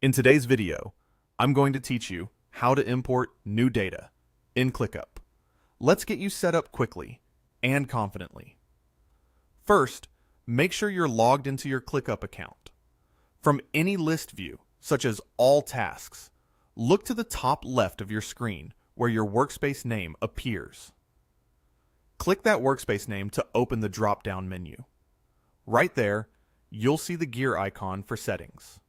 In today's video, I'm going to teach you how to import new data in ClickUp. Let's get you set up quickly and confidently. First, make sure you're logged into your ClickUp account. From any list view, such as All Tasks, look to the top left of your screen where your workspace name appears. Click that workspace name to open the drop-down menu. Right there, you'll see the gear icon for settings.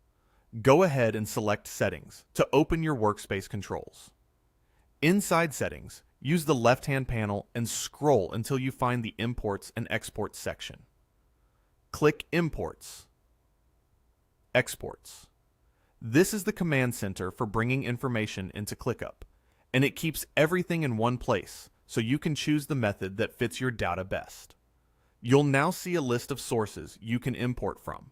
Go ahead and select Settings to open your workspace controls. Inside Settings, use the left-hand panel and scroll until you find the Imports and Exports section. Click Imports. Exports. This is the command center for bringing information into ClickUp, and it keeps everything in one place so you can choose the method that fits your data best. You'll now see a list of sources you can import from.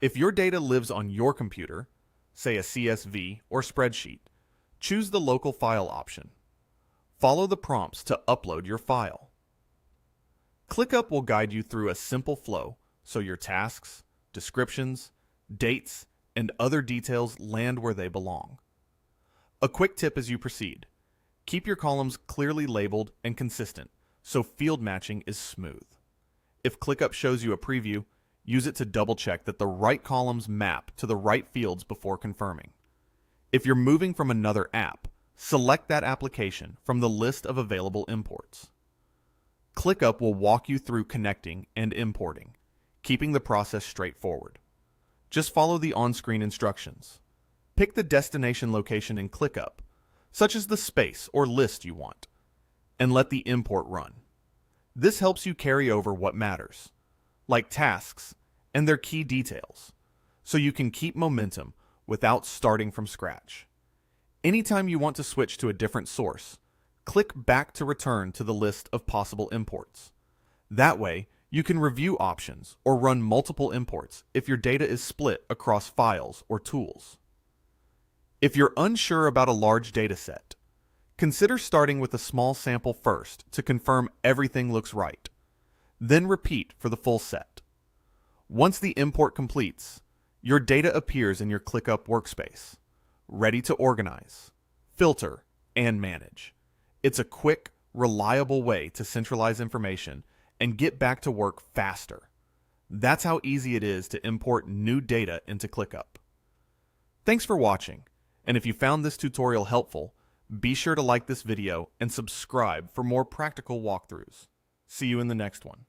If your data lives on your computer, say a CSV or spreadsheet, choose the local file option. Follow the prompts to upload your file. ClickUp will guide you through a simple flow so your tasks, descriptions, dates, and other details land where they belong. A quick tip as you proceed: keep your columns clearly labeled and consistent so field matching is smooth. If ClickUp shows you a preview, use it to double-check that the right columns map to the right fields before confirming. If you're moving from another app, select that application from the list of available imports. ClickUp will walk you through connecting and importing, keeping the process straightforward. Just follow the on-screen instructions. Pick the destination location in ClickUp, such as the space or list you want, and let the import run. This helps you carry over what matters, like tasks and their key details, so you can keep momentum without starting from scratch. Anytime you want to switch to a different source, click back to return to the list of possible imports. That way, you can review options or run multiple imports if your data is split across files or tools. If you're unsure about a large data set, consider starting with a small sample first to confirm everything looks right. Then repeat for the full set. Once the import completes, your data appears in your ClickUp workspace, ready to organize, filter, and manage. It's a quick, reliable way to centralize information and get back to work faster. That's how easy it is to import new data into ClickUp. Thanks for watching, and if you found this tutorial helpful, be sure to like this video and subscribe for more practical walkthroughs. See you in the next one.